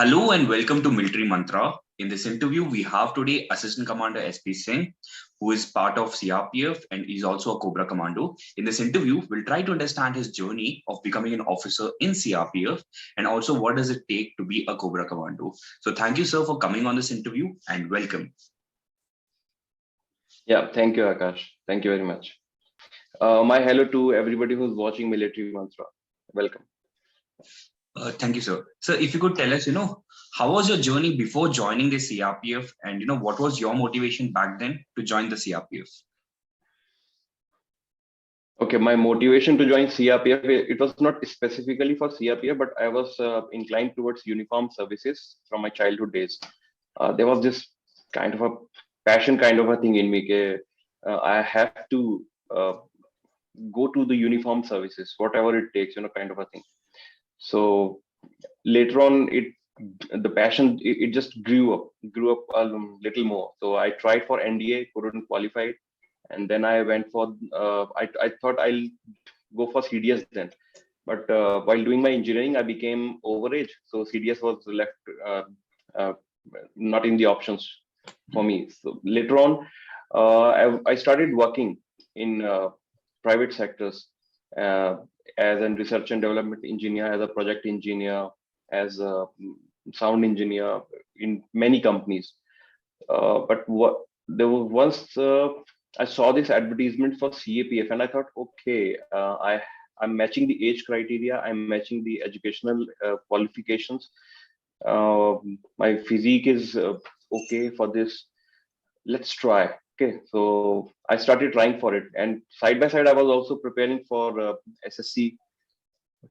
Hello and welcome to Military Mantra. In this interview, we have today Assistant Commander SP Singh, who is part of CRPF and is also a CoBRA Commando. In this interview, we'll try to understand his journey of becoming an officer in CRPF and also what does it take to be a CoBRA Commando. So thank you, sir, for coming on this interview and welcome. Yeah, thank you, Akash. Thank you very much. My hello to everybody who's watching Military Mantra. Welcome. Thank you, sir. So if you could tell us, how was your journey before joining the CRPF and, what was your motivation back then to join the CRPF? Okay, my motivation to join CRPF, it was not specifically for CRPF, but I was inclined towards uniform services from my childhood days. There was this kind of a passion kind of a thing in me. I have to go to the uniform services, whatever it takes, kind of a thing. So later on, the passion it just grew up a little more. So I tried for NDA, couldn't qualify, and then I went for I thought I'll go for CDS then, but while doing my engineering, I became overage, so CDS was left uh, not in the options for me. So later on, I started working in private sectors as a research and development engineer, as a project engineer, as a sound engineer in many companies. But there was once I saw this advertisement for CAPF, and I thought, okay, I'm matching the age criteria, I'm matching the educational qualifications. My physique is okay for this. Let's try. Okay, so I started trying for it, and side by side, I was also preparing for SSC.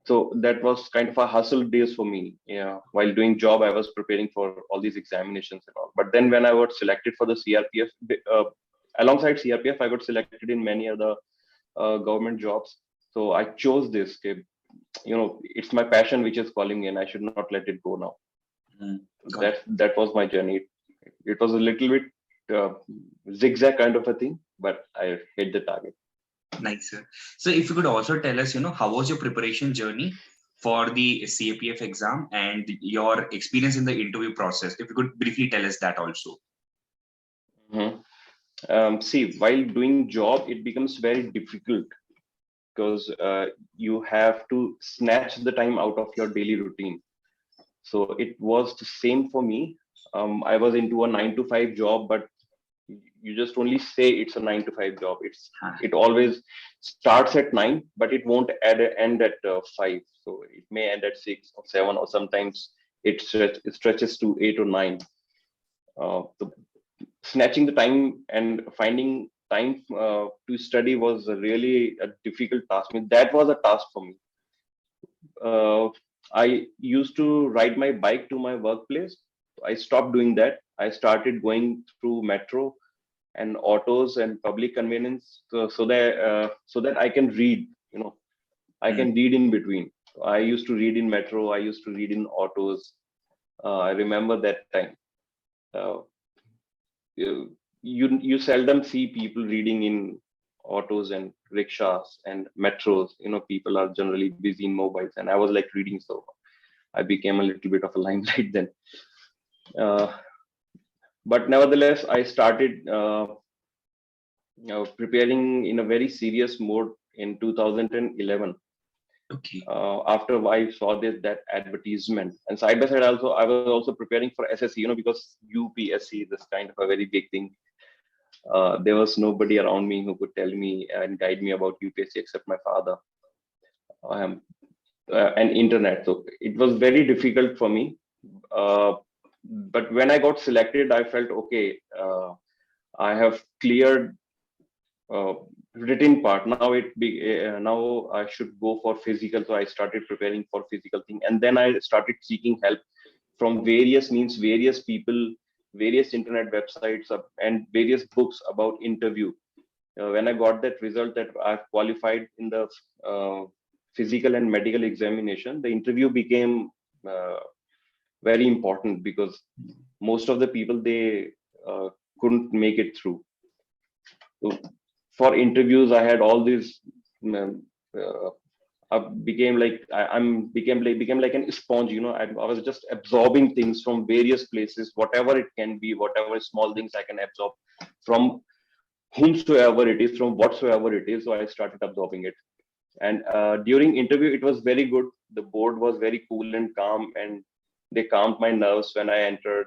So that was kind of a hustle days for me. Yeah, while doing job, I was preparing for all these examinations and all. But then when I got selected for the CRPF, alongside CRPF, I got selected in many other government jobs. So I chose this. Okay, it's my passion which is calling me, and I should not let it go now. That was my journey. It was a little bit zigzag kind of a thing, but I hit the target. Nice, sir. So if you could also tell us, how was your preparation journey for the CAPF exam and your experience in the interview process? If you could briefly tell us that also. See, while doing job, it becomes very difficult because you have to snatch the time out of your daily routine. So it was the same for me. I was into a 9 to 5 job, but you just only say it's a 9 to 5 job. It always starts at 9, but it won't end at 5. So it may end at 6 or 7, or sometimes it stretches to 8 or 9. Snatching the time and finding time to study was really a difficult task. I mean, that was a task for me. I used to ride my bike to my workplace. I stopped doing that. I started going through metro and autos and public convenience, so that I can read. I can read in between. I used to read in metro. I used to read in autos. I remember that time. You seldom see people reading in autos and rickshaws and metros. People are generally busy in mobiles, and I was like reading, so I became a little bit of a limelight then. But nevertheless, I started preparing in a very serious mode in 2011. Okay. After I saw that advertisement, and side by side also, I was also preparing for SSC, because UPSC is kind of a very big thing. There was nobody around me who could tell me and guide me about UPSC except my father and internet. So it was very difficult for me. But when I got selected, I felt okay. I have cleared written part. Now I should go for physical. So I started preparing for physical thing, and then I started seeking help from various means, various people, various internet websites, and various books about interview. When I got that result that I've qualified in the physical and medical examination, the interview became very important because most of the people, they couldn't make it through. So for interviews, I had all these became like became like an sponge. I was just absorbing things from various places, whatever it can be, whatever small things I can absorb from whomsoever it is, from whatsoever it is. So I started absorbing it. And during interview, it was very good. The board was very cool and calm, and they calmed my nerves when I entered.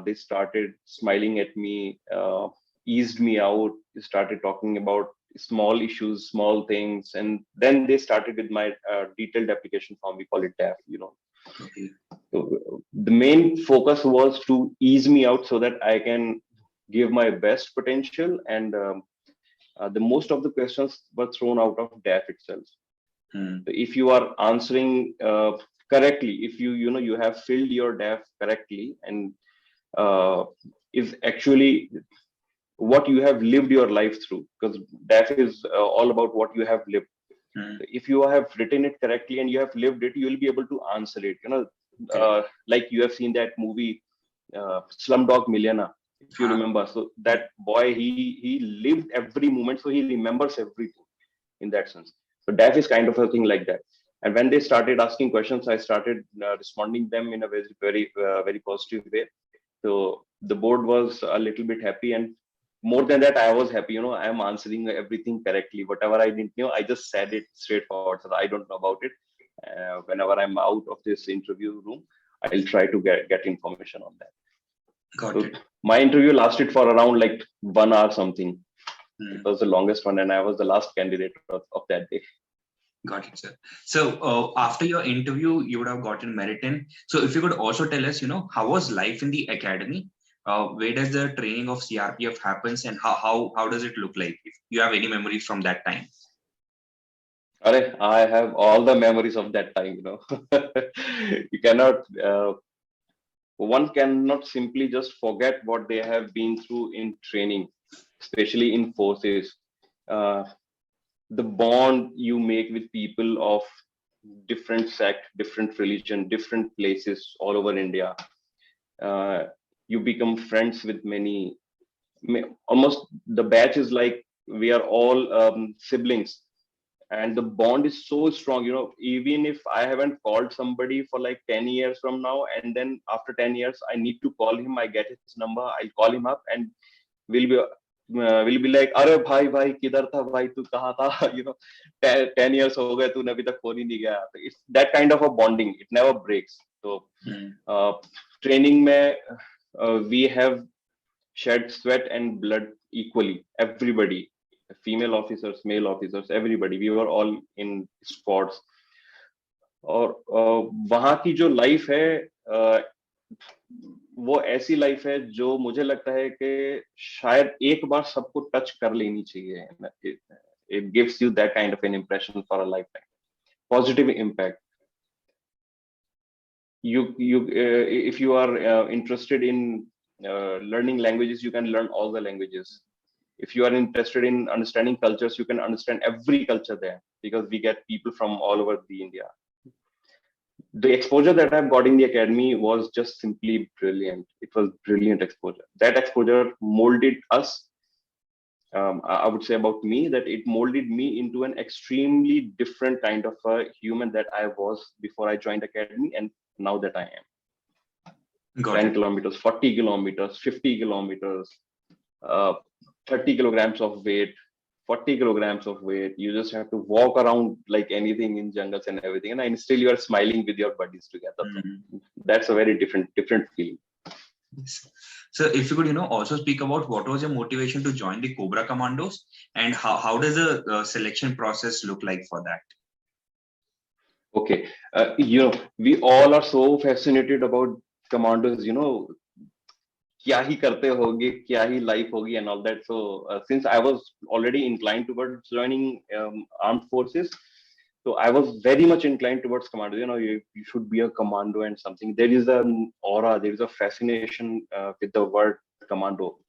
They started smiling at me, eased me out, started talking about small issues, small things, and then they started with my detailed application form. We call it DAF. Okay. So the main focus was to ease me out so that I can give my best potential, and the most of the questions were thrown out of DAF itself. If you are answering correctly, if you have filled your DAF correctly, and is actually what you have lived your life through, because DAF is all about what you have lived. If you have written it correctly and you have lived it, you will be able to answer it. Like you have seen that movie Slumdog Millionaire, if you remember. So that boy, he lived every moment, so he remembers everything in that sense. So DAF is kind of a thing like that. And when they started asking questions, I started responding them in a very positive way. So the board was a little bit happy, and more than that, I was happy. I am answering everything correctly. Whatever I didn't know, I just said it straightforward. So I don't know about it. Whenever I'm out of this interview room, I'll try to get information on that. Got it. My interview lasted for around like 1 hour something. It was the longest one, and I was the last candidate of that day. Got it, sir. So after your interview, you would have gotten merit in. So if you could also tell us, how was life in the academy? Where does the training of CRPF happens, and how does it look like? If you have any memories from that time. I have all the memories of that time. You cannot. One cannot simply just forget what they have been through in training, especially in forces. The bond you make with people of different sect, different religion, different places all over India. You become friends with many. Almost the batch is like we are all siblings, and the bond is so strong. Even if I haven't called somebody for like 10 years from now, and then after 10 years I need to call him, I get his number, I'll call him up, and we'll be like, "Arey bhai kidhar tha bhai, tu kahan tha?" 10 years ho gaye, tune abhi tak phone hi nahi gaya. It's that kind of a bonding. It never breaks. So training mein we have shed sweat and blood equally. Everybody, female officers, male officers, everybody, we were all in squads. और वहाँ की जो life है वो ऐसी life है जो मुझे लगता है कि शायद एक बार सबको टच कर लेनी चाहिए. It gives you that kind of an impression for a lifetime. Positive impact. If you are interested in learning languages, you can learn all the languages. If you are interested in understanding cultures, you can understand every culture there, because we get people from all over the India. The exposure that I've got in the academy was just simply brilliant. It was brilliant exposure. That exposure molded us. I would say about me that it molded me into an extremely different kind of a human that I was before I joined academy, and now that I am. 10 kilometers, 40 kilometers, 50 kilometers, 30 kilograms of weight, 40 kilograms of weight. You just have to walk around like anything in jungles and everything, and still you are smiling with your buddies together. That's a very different feeling. So if you could, also speak about what was your motivation to join the CoBRA Commandos, and how does the selection process look like for that? Okay, we all are so fascinated about commandos. क्या ही करते होगे, क्या ही life होगी and all that. So since I was already inclined towards joining armed forces, so I was very much inclined towards commando. You should be a commando and something. There is an aura, there is a fascination with the word commando.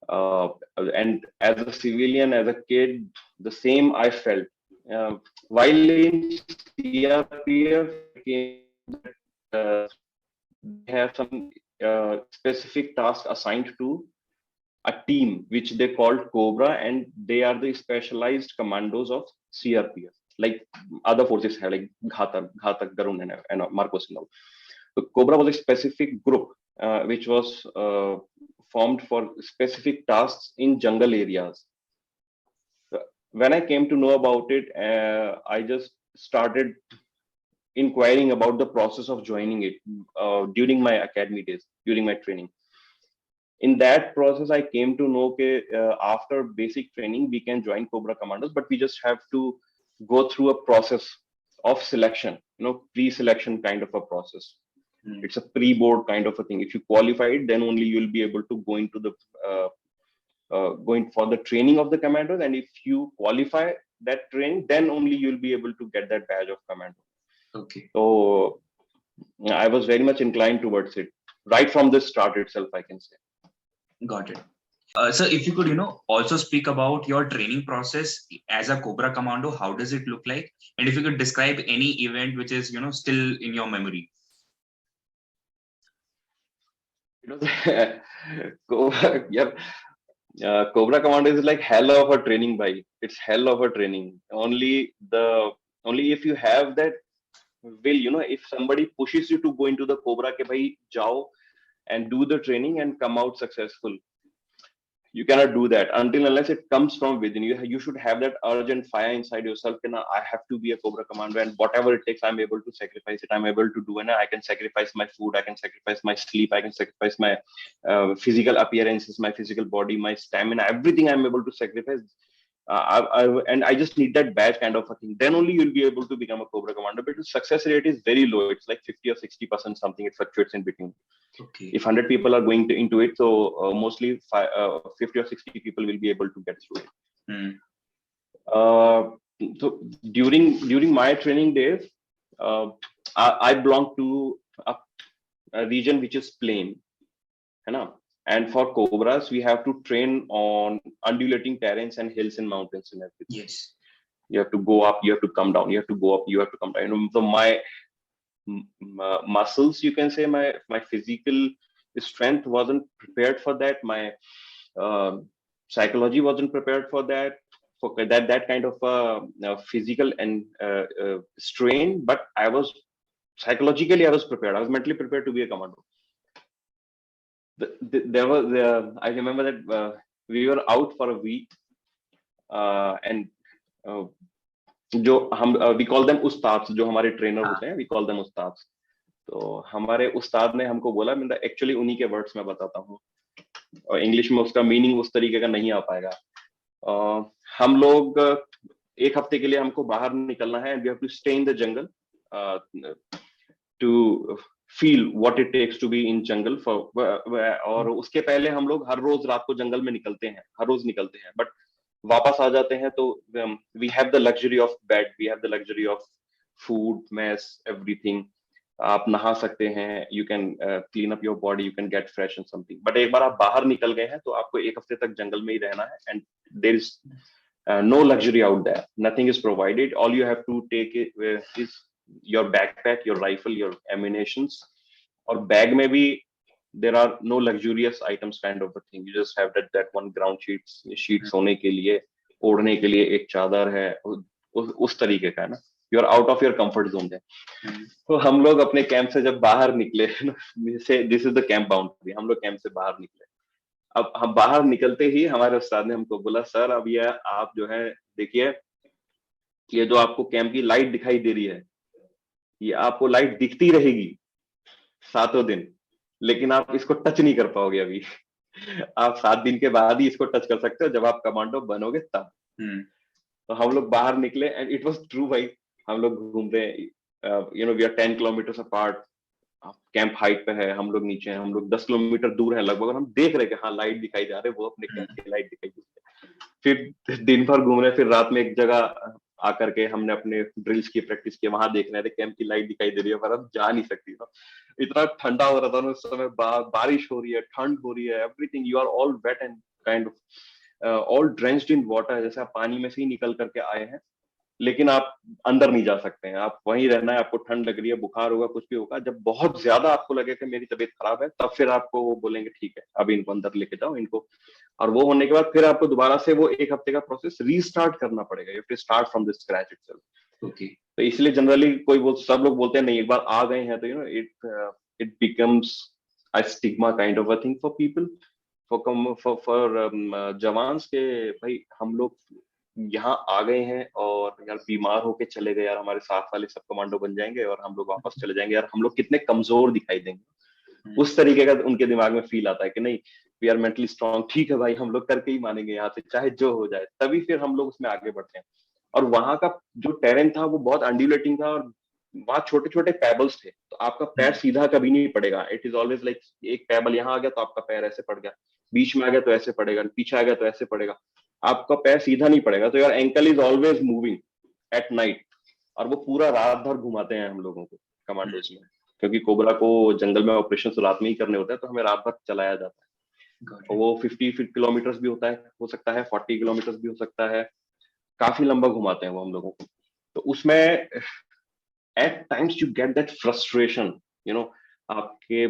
And as a civilian, as a kid, the same I felt. While in CRPF, they have some specific task assigned to a team which they called CoBRA, and they are the specialized commandos of CRPF. like other forces have, like Ghatak, Garun, and Marcos and all. So CoBRA was a specific group which was formed for specific tasks in jungle areas. When I came to know about it, I just started inquiring about the process of joining it during my academy days, during my training. In that process, I came to know that after basic training, we can join CoBRA Commandos, but we just have to go through a process of selection, pre-selection kind of a process. It's a pre-board kind of a thing. If you qualify it, then only you will be able to go into the going for the training of the commandos, and if you qualify that training, then only you'll be able to get that badge of commando. Okay. So I was very much inclined towards it right from the start itself, I can say. Got it. So if you could, also speak about your training process as a CoBRA Commando, how does it look like? And if you could describe any event which is, still in your memory. Yeah. CoBRA Commando is like hell of a training, bhai. It's hell of a training. Only if you have that will, if somebody pushes you to go into the CoBRA, ke bhai jao and do the training and come out successful. You cannot do that until unless it comes from within you. You should have that urgent fire inside yourself. I have to be a CoBRA Commando, and whatever it takes, I'm able to sacrifice it. I'm able to do, and I can sacrifice my food. I can sacrifice my sleep. I can sacrifice my physical appearances, my physical body, my stamina, everything. I'm able to sacrifice. And I just need that badge kind of a thing. Then only you'll be able to become a CoBRA Commander. But the success rate is very low. It's like 50 or 60%, something. It fluctuates in between. Okay. If 100 people are going into it, so mostly 50 or 60 people will be able to get through it. So during my training days, I belong to a region which is plain, and for CoBRAs we have to train on undulating terrains and hills and mountains and everything. Yes. You have to go up, you have to come down, you have to go up, you have to come down. So my muscles, you can say, my physical strength wasn't prepared for that. My psychology wasn't prepared for that, for that kind of physical and strain. But I was psychologically, I was prepared. I was mentally prepared to be a commando. There was I remember that we were out for a week, and जो हम we call them ustads, जो हमारे trainer होते हैं, we call them ustads. तो हमारे उस्ताद ने हमको बोला, मैं एक्चुअली उन्हीं के वर्ड्स में बताता हूँ, और इंग्लिश में उसका मीनिंग उस तरीके का नहीं आ पाएगा. हम लोग एक हफ्ते के लिए हमको बाहर निकलना है, and we have to stay in the jungle to feel what it takes to be in jungle. और उसके पहले हम लोग हर रोज रात को जंगल में निकलते हैं, हर रोज निकलते हैं, बट वापस आ जाते हैं तो we have the luxury of bed, we have the luxury of food, mess, everything. आप नहा सकते हैं, you can clean up your body, you can get fresh and something. But एक बार आप बाहर निकल गए हैं तो आपको एक हफ्ते तक जंगल में ही रहना है, and there is no luxury out there. Nothing is provided. All you have to take is your backpack, your rifle, your ammunitions. और बैग में भी there are no luxurious items kind of a thing. You just have that one ground sheet सोने के लिए, ओढ़ने के लिए एक चादर है, उस तरीके का है ना. You are out of your comfort zone है. तो हम लोग अपने कैंप से जब बाहर निकले, this is the camp boundary, हम लोग कैंप से बाहर निकले. अब हम बाहर निकलते ही हमारे उस्ताद ने हमको बोला, सर अब ये आप जो है देखिए, ये जो आपको कैंप की लाइट दिखाई दे रही है, ये आपको लाइट दिखती रहेगी 7 दिन, लेकिन आप इसको टच नहीं कर पाओगे अभी. आप 7 दिन के बाद ही इसको टच कर सकते हो, जब आप कमांडो बनोगे तब. तो हम लोग बाहर निकले, एंड इट वाज ट्रू भाई. हम लोग घूम रहे हैं, we are 10 kilometre apart, camp height पे है, हम लोग नीचे हैं, हम लोग 10 किलोमीटर दूर हैं लगभग, और हम देख रहे हैं कि हाँ लाइट दिखाई जा रहे हैं, वो अपने कैंप की लाइट दिखाई दे रही है. फिर दिन भर घूम रहे हैं, फिर रात में एक जगह आकर के हमने अपने ड्रिल्स की प्रैक्टिस की, वहां देख रहे थे कैंप की लाइट दिखाई दे रही है, पर अब जा नहीं सकती. इतना ठंडा हो रहा था उस समय, बारिश हो रही है, ठंड हो रही है, everything, you are all wet and kind of all drenched in water, जैसे आप पानी में से ही निकल करके आए हैं, लेकिन आप अंदर नहीं जा सकते हैं, आप वहीं रहना है. आपको ठंड लग रही है, बुखार होगा, कुछ भी होगा. जब बहुत ज्यादा आपको लगे कि मेरी तबीयत खराब है, तब फिर आपको वो बोलेंगे ठीक है अब इनको अंदर लेके जाओ इनको, और वो होने के बाद फिर आपको दोबारा से वो एक हफ्ते का प्रोसेस रीस्टार्ट करना पड़ेगा. You have to start from the scratch itself. Okay. तो इसलिए जनरली सब लोग बोलते हैं नहीं, एक बार आ गए हैं तो it becomes a stigma kind of a thing for people, for jawans के भाई हम लोग यहाँ आ गए हैं और यार बीमार होके चले गए यार, हमारे साथ वाले सब कमांडो बन जाएंगे और हम लोग वापस चले जाएंगे यार, हम लोग कितने कमजोर दिखाई देंगे। उस तरीके का उनके दिमाग में फील आता है कि नहीं, वी आर मेंटली स्ट्रांग, ठीक है भाई हम लोग करके ही मानेंगे यहाँ से चाहे जो हो जाए, तभी फिर हम लोग उसमें आगे बढ़ते हैं। और वहां का जो टेरेन था वो बहुत अंड्यूलेटिंग था, और वहां छोटे छोटे पेबल्स थे, तो आपका पैर सीधा कभी नहीं पड़ेगा। इट इज ऑलवेज लाइक एक पेबल यहाँ आ गया तो आपका पैर ऐसे पड़ गया, बीच में आ गया तो ऐसे पड़ेगा, पीछे आ गया तो ऐसे पड़ेगा, आपका पैर सीधा नहीं पड़ेगा। तो your ankle is always moving at night, और वो पूरा रात भर घुमाते हैं हम लोगों को कमांडोज में, क्योंकि कोबरा को जंगल में ऑपरेशन रात में ही करने होते हैं, तो हमें रात भर चलाया जाता है। और वो 50 किलोमीटर भी होता है, हो सकता है 40 किलोमीटर भी हो सकता है, काफी लंबा घुमाते हैं वो हम लोगों को। तो उसमें at times you get that frustration, you know, आपके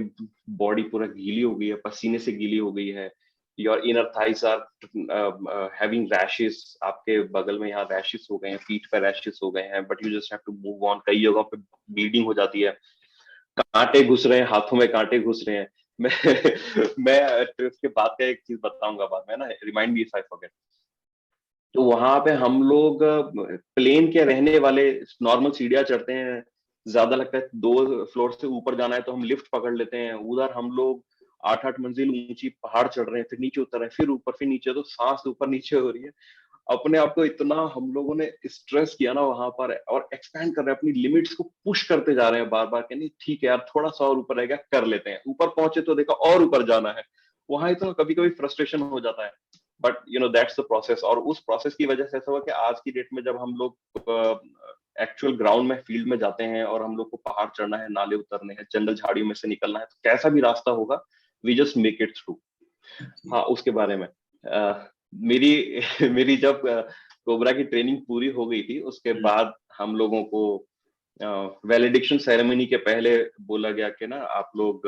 बॉडी पूरा गीली हो गई है, पसीने से गीली हो गई है, your inner thighs are having rashes, आपके बगल में यहाँ रैशेस हो गए हैं, पीठ पे रैशेस हो गए हैं, but you just have to move on. कई जगहों पे ब्लीडिंग हो जाती है, कांटे घुस रहे हैं, हाथों में कांटे घुस रहे हैं। मैं तो इसके बाद का एक चीज बताऊंगा बाद में ना, remind me if I forget. तो वहां पे हम लोग प्लेन के रहने वाले नॉर्मल सीढ़ियां चढ़ते हैं, ज्यादा लगता है 2 फ्लोर से ऊपर जाना है तो हम लिफ्ट पकड़ लेते हैं, उधर हम लोग 8-8 मंजिल ऊंची पहाड़ चढ़ रहे हैं, फिर नीचे उतर रहे हैं, फिर ऊपर, फिर नीचे, तो सांस ऊपर नीचे हो रही है। अपने आप को इतना हम लोगों ने स्ट्रेस किया ना वहां पर, और एक्सपैंड कर रहे हैं, अपनी लिमिट्स को पुश करते जा रहे हैं बार बार, नहीं ठीक है यार थोड़ा सा और ऊपर रहेगा, कर लेते हैं, ऊपर पहुंचे तो देखा और ऊपर जाना है। वहां ही तो कभी कभी फ्रस्ट्रेशन हो जाता है, बट दैट्स द प्रोसेस। और उस प्रोसेस की वजह से ऐसा हुआ कि आज की डेट में जब हम लोग एक्चुअल ग्राउंड में, फील्ड में जाते हैं और हम लोग को पहाड़ चढ़ना है, नाले उतरने हैं, जंगल झाड़ियों में से निकलना है, तो कैसा भी रास्ता होगा, we just make it through. हाँ, उसके बारे में मेरी मेरी जब कोबरा की ट्रेनिंग पूरी हो गई थी, उसके बाद हम लोगों को वैलिडिक्शन सेरेमनी के पहले बोला गया कि ना आप लोग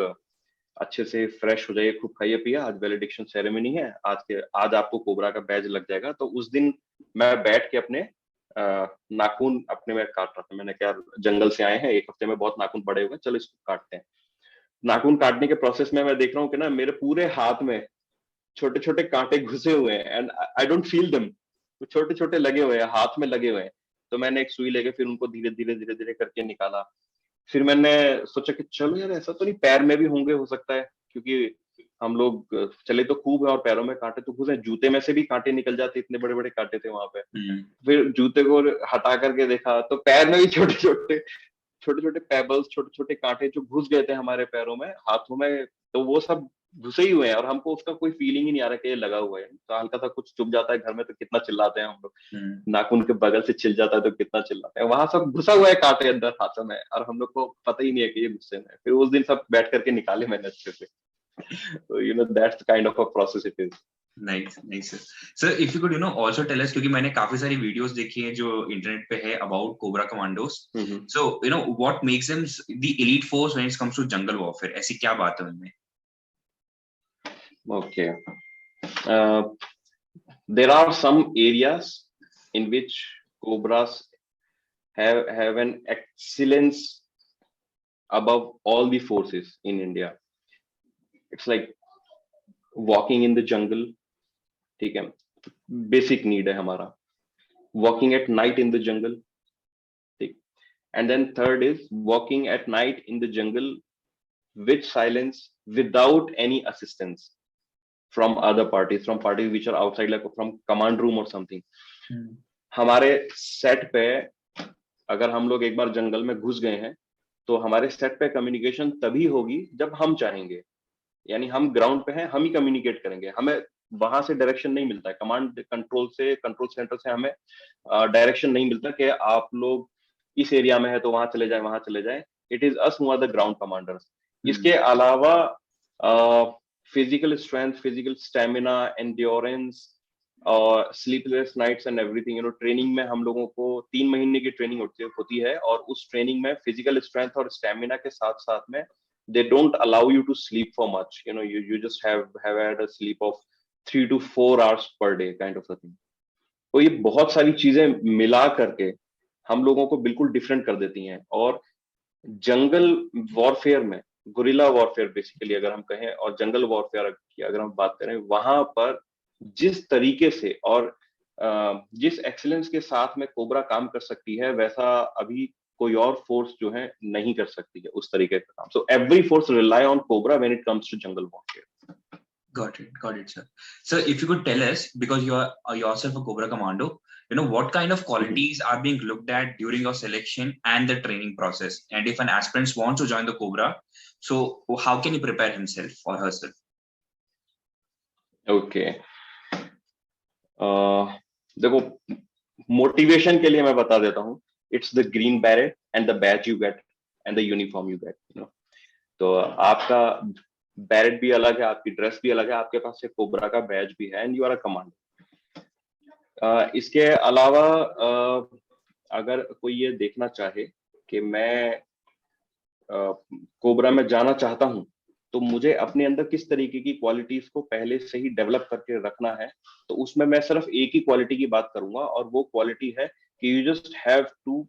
अच्छे से फ्रेश हो जाइए, खूब खाइए पिए, आज वैलिडिक्शन सेरेमनी है, आज आपको कोबरा का बैज लग जाएगा। तो उस दिन मैं बैठ के अपने नाखून अपने में काट रहा था। मैंने कहा जंगल से आए हैं, 1 हफ्ते में बहुत नाखून बड़े हुए, चलो इसको काटते हैं। नाखून काटने के प्रोसेस में मैं देख रहा हूँ कि ना मेरे पूरे हाथ में छोटे छोटे कांटे घुसे हुए हैं, and I don't feel them, वो छोटे छोटे लगे हुए हैं, हाथ में लगे हुए हैं। तो मैंने एक सुई लेके फिर उनको धीरे धीरे धीरे धीरे करके निकाला। फिर मैंने सोचा कि चलो यार ऐसा तो नहीं पैर में भी होंगे, हो सकता है, क्योंकि हम लोग चले तो खूब है और पैरों में कांटे तो घुसे, जूते में से भी कांटे निकल जाते, इतने बड़े बड़े कांटे थे वहां पे। फिर जूते को हटा करके देखा तो पैर में भी छोटे छोटे छोटे छोटे पेबल्स, छोटे छोटे कांटे जो घुस गए थे हमारे पैरों में, हाथों में, तो वो सब घुसे ही हुए हैं, और हमको उसका कोई फीलिंग ही नहीं आ रहा कि ये लगा हुआ है। तो हल्का सा कुछ चुभ जाता है घर में तो कितना चिल्लाते हैं हम लोग, नाखून के बगल से छिल जाता है तो कितना चिल्लाते हैं, वहां सब घुसा हुआ है कांटे अंदर हाथों में, और हम लोग को पता ही नहीं है कि ये गुस्से में है। फिर उस दिन सब बैठ करके निकाले मैंने अच्छे से। तो that's kind of a process it is. Nice, nice, sir. Sir, if you could, also tell us, क्योंकि मैंने काफी सारी वीडियोस देखी हैं जो इंटरनेट पे है about Cobra Commandos. So, what makes them the elite force when it comes to jungle warfare? ऐसी क्या बात है उनमें? Okay. There are some areas in which cobras have an excellence above all the forces in India. It's like walking in the jungle, ठीक है, basic need है हमारा, walking at night in the jungle, ठीक, and then third is walking at night in the jungle with silence, without any assistance from other parties, from parties which are outside, like from command room और something. हमारे set पे अगर हम लोग एक बार जंगल में घुस गए हैं तो हमारे सेट पे कम्युनिकेशन तभी होगी जब हम चाहेंगे, यानी हम ग्राउंड पे हैं, हम ही कम्युनिकेट करेंगे, हमें वहां से डायरेक्शन नहीं मिलता है, कमांड कंट्रोल से, कंट्रोल सेंटर से हमें डायरेक्शन नहीं मिलता कि आप लोग इस एरिया में है तो वहां चले जाए, वहां चले जाए। It is us who are the ground commanders. इसके अलावा physical strength, physical stamina, endurance और sleepless nights and everything, training में हम लोगों को 3 महीने की ट्रेनिंग होती है, और उस ट्रेनिंग में फिजिकल स्ट्रेंथ और स्टेमिना के साथ साथ में they don't allow you to sleep for much, you just have had a sleep of 3 to 4 hours per day kind of a thing. तो ये बहुत सारी चीजें मिला करके हम लोगों को बिल्कुल डिफरेंट कर देती हैं। और जंगल वॉरफेयर में, गुरिल्ला वॉरफेयर बेसिकली अगर हम कहें, और जंगल वॉरफेयर की अगर हम बात करें, वहां पर जिस तरीके से और जिस एक्सीलेंस के साथ में कोबरा काम कर सकती है, वैसा अभी कोई और फोर्स जो है नहीं कर सकती है उस तरीके का काम। So every force rely on Cobra when it comes to jungle warfare. Got it, sir. So, if you could tell us, because you are yourself a CoBRA Commando, what kind of qualities are being looked at during your selection and the training process? And if an aspirant wants to join the CoBRA, so how can he prepare himself or herself? Okay, देखो, motivation के लिए मैं बता देता हूँ, it's the green beret and the badge you get and the uniform you get. तो आपका Barrett भी अलग है, आपकी ड्रेस भी अलग है, आपके पास एक कोबरा का बैच भी है, and you are a commando. इसके अलावा अगर कोई ये देखना चाहे कि मैं कोबरा में जाना चाहता हूं, तो मुझे अपने अंदर किस तरीके की क्वालिटीज को पहले से ही डेवलप करके रखना है, तो उसमें मैं सिर्फ एक ही क्वालिटी की बात करूंगा, और वो क्वालिटी है कि you just have to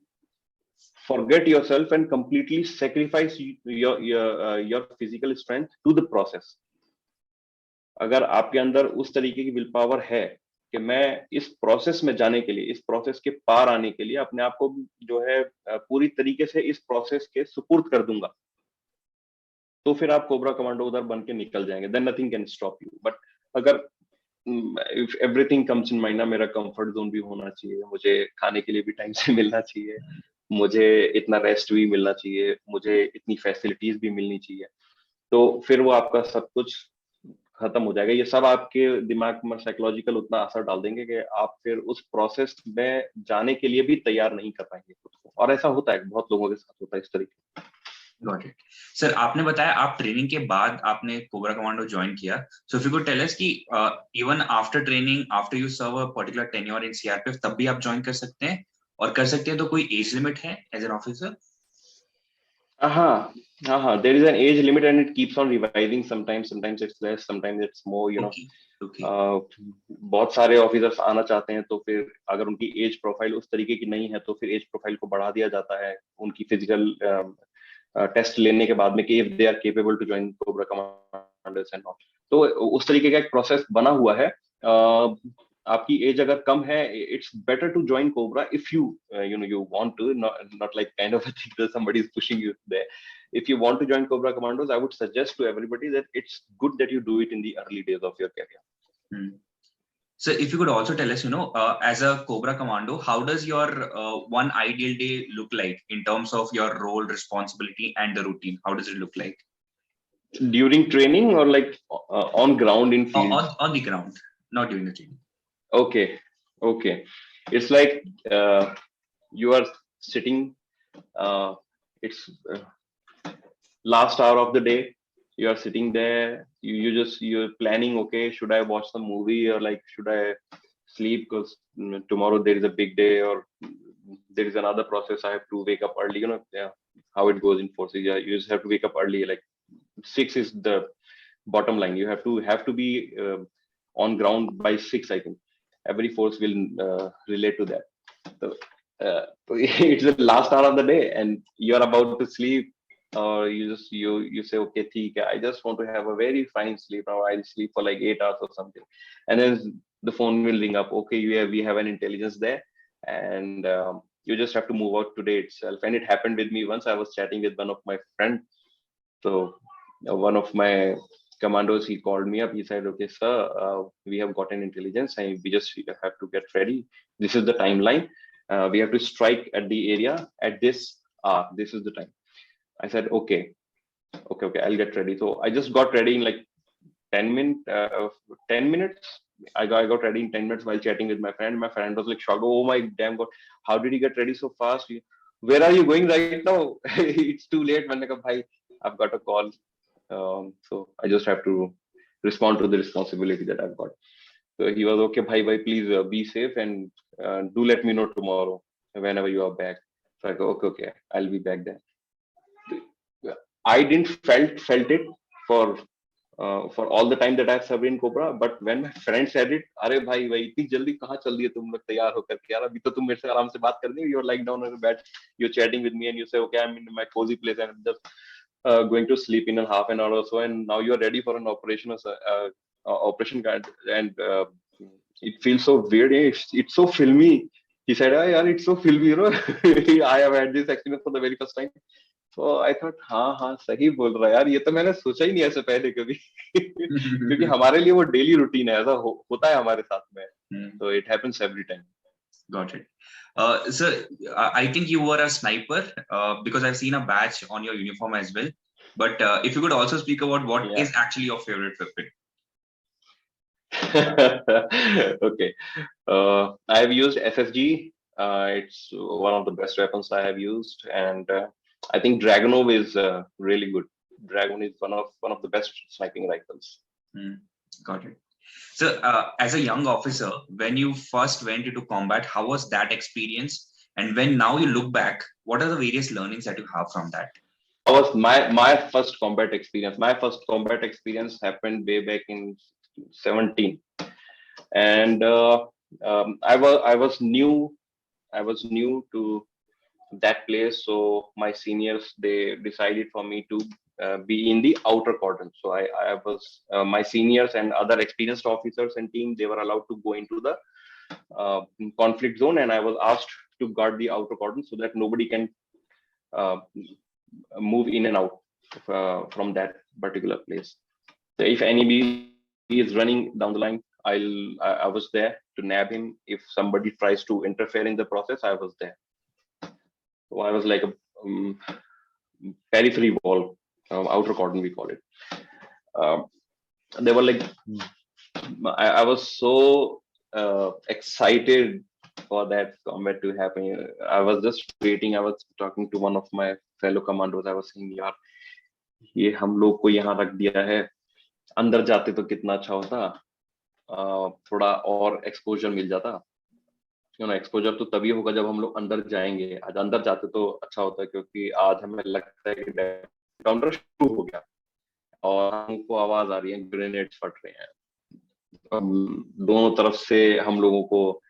forget yourself and completely sacrifice your physical strength to the process। अगर आपके अंदर उस तरीके की विल पावर है कि मैं इस प्रोसेस में जाने के लिए, इस प्रोसेस के पार आने के लिए अपने आप को जो है पूरी तरीके से इस प्रोसेस के सुपुर्द कर दूंगा, तो फिर आप कोबरा कमांडो उधर बन के निकल जाएंगे, then nothing can stop you. But अगर if everything comes in mind, मेरा कंफर्ट जोन भी होना चाहिए, मुझे खाने के लिए भी टाइम से मिलना चाहिए, मुझे इतना रेस्ट भी मिलना चाहिए, मुझे इतनी फैसिलिटीज भी मिलनी चाहिए, तो फिर वो आपका सब कुछ खत्म हो जाएगा। ये सब आपके दिमाग में साइकोलॉजिकल उतना असर डाल देंगे कि आप फिर उस प्रोसेस में जाने के लिए भी तैयार नहीं कर पाएंगे खुद को। और ऐसा होता है, बहुत लोगों के साथ होता है इस तरीके। Got it. सर, आपने बताया आप ट्रेनिंग के बाद आपने कोबरा कमांडो ज्वाइन किया। So if you could tell us कि even after training, after you serve a particular tenure in CRPF, तब भी आप ज्वाइन कर सकते हैं? और कर सकते हैं तो कोई एज लिमिट है एज एन ऑफिसर? हाँ हाँ, there is an age limit and it keeps on revising, sometimes it's less, sometimes it's more, you know। Okay. बहुत सारे ऑफिसर्स आना चाहते हैं, तो फिर अगर उनकी एज प्रोफाइल उस तरीके की नहीं है, तो फिर एज प्रोफाइल को बढ़ा दिया जाता है उनकी फिजिकल टेस्ट लेने के बाद में, कि if they are capable to join Cobra commanders and all. तो उस तरीके का एक प्रोसेस बना हुआ है। आपकी एज अगर कम है, it's better to join Cobra if you you want to, not like kind of a thing that somebody is pushing you there। if you want to join CoBRA Commandos, I would suggest to everybody that it's good that you do it in the early days of your career। So if you could also tell us, as a CoBRA Commando, how does your one ideal day look like in terms of your role, responsibility, and the routine? How does it look like? During training or like on ground in field? On the ground, not during the training. Okay. It's like you are sitting, it's last hour of the day, you are sitting there, you're planning, okay, should I watch the movie, or like should I sleep because tomorrow there is a big day, or there is another process, I have to wake up early, yeah, how it goes in forces, yeah, you just have to wake up early, like 6 is the bottom line, you have to be on ground by 6, I think every force will relate to that। so it's the last hour of the day and you're about to sleep, or you say, okay, theek hai, I just want to have a very fine sleep now, I'll sleep for like 8 hours or something, and then the phone will ring up, okay, we have an intelligence there, and you just have to move out today itself। And it happened with me once, I was chatting with one of my friends, so one of my commandos, he called me up, he said, okay sir, we have gotten intelligence and we just have to get ready, this is the timeline, we have to strike at the area at this hour, this is the time। I said, okay, I'll get ready। So I just got ready in like 10 minutes, I got ready in 10 minutes while chatting with my friend was like shocked, oh my damn god, how did you get ready so fast, where are you going right now? It's too late, man, I've got a call, so I just have to respond to the responsibility that I've got। So he was, okay bhai, please be safe and do let me know tomorrow whenever you are back। So I go, okay, I'll be back then। I didn't felt it for for all the time that I served in CoBRA. But when my friend said it, अरे भाई भाई इतनी जल्दी कहाँ चल दिए तुम लोग तैयार होकर के यार, अभी तो तुम मेरे से आराम से बात कर रही हो, you're lying down on your bed, you're chatting with me and you say okay I'm in my cozy place and I'm just going to sleep in a half an hour or so, and now you're ready for an operation operation guide, and it feels so weird. It's so filmy. He said, oh, yeah, it's so filmy, you know. I have had this experience for the very first time. So I thought, हाँ सही बोल रहा है यार, ये तो मैंने सोचा ही नहीं ऐसे पहले कभी. क्योंकि हमारे लिए वो डेली रूटीन है, ऐसा होता है हमारे साथ में. So it happens every time. Got it. So I think you were a sniper because I've seen a badge on your uniform as well. But if you could also speak about what is actually your favorite weapon. Okay. I have used SSG. It's one of the best weapons I have used, and I think Dragunov is really good. Dragon is one of the best sniping rifles. Got it. So, as a young officer, when you first went into combat, how was that experience? And when now you look back, what are the various learnings that you have from that? That was my first combat experience. My first combat experience happened way back in 17, and I was new. I was new to that place, so my seniors, they decided for me to be in the outer cordon. So I was my seniors and other experienced officers and team, they were allowed to go into the conflict zone, and I was asked to guard the outer cordon so that nobody can move in and out from that particular place. So if enemy is running down the line, I was there to nab him. If somebody tries to interfere in the process, I was there. So I was like a periphery wall, outer cordon we call it. They were like, I was so excited for that combat to happen. I was just waiting. I was talking to one of my fellow commandos. I was saying, यार ये हम लोग को यहाँ रख दिया है, अंदर जाते तो कितना अच्छा होता, थोड़ा और एक्सपोजर मिल जाता. एक्सपोजर तो तभी होगा जब हम लोग अंदर जाएंगे. आज अंदर जाते तो अच्छा होता है, क्योंकि आज हमें लगता है कि काउंटर शुरू हो गया और हमको आवाज आ रही है, ग्रेनेड्स फट रहे हैं, दोनों तरफ से हम लोगों को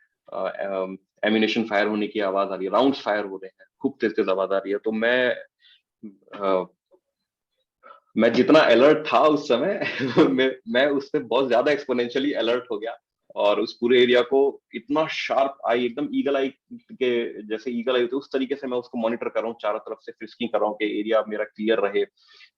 एमिनेशन फायर होने की आवाज आ रही है, राउंड्स फायर हो रहे हैं, खूब तेज तेज आवाज आ रही है. तो मैं जितना अलर्ट था उस समय मैं उससे बहुत ज्यादा एक्सपोनेंशियली अलर्ट हो गया, और उस पूरे एरिया को इतना शार्प आई, एकदम ईगल आई के जैसे ईगल आई होती है उस तरीके से मैं उसको मॉनिटर कर रहा हूँ, चारों तरफ से फ्रिस्किंग कर रहा हूँ कि एरिया मेरा क्लियर रहे,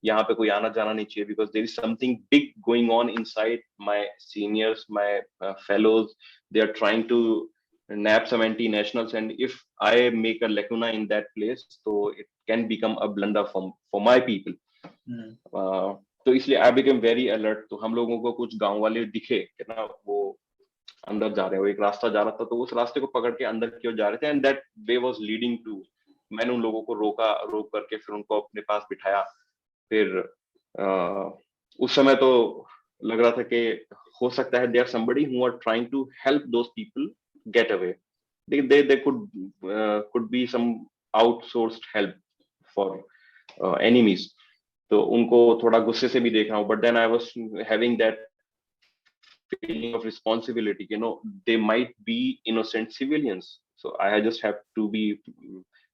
यहाँ पे कोई आना जाना नहीं चाहिए, because there is something big going on inside. My seniors, my fellows, they are trying to nab some anti-nationals, and if I make a lacuna in that place, so it can become a blunder for my people. तो इसलिए I become very alert. तो हम लोगों को कुछ गांव वाले दिखे कि ना वो अंदर जा रहे हैं, वो एक रास्ता जा रहा था, तो उस रास्ते को पकड़ के अंदर क्यों जा रहे थे, and that way was leading to. मैंने उन लोगों को रोक करके फिर उनको अपने पास बिठाया. फिर उस समय तो लग रहा था कि हो सकता है they are somebody who are trying to help those people get away. They could be some outsourced help for enemies. तो उनको थोड़ा गुस्से से भी देख रहा हूँ, but then I was having that feeling of responsibility, they might be innocent civilians, so I just have to be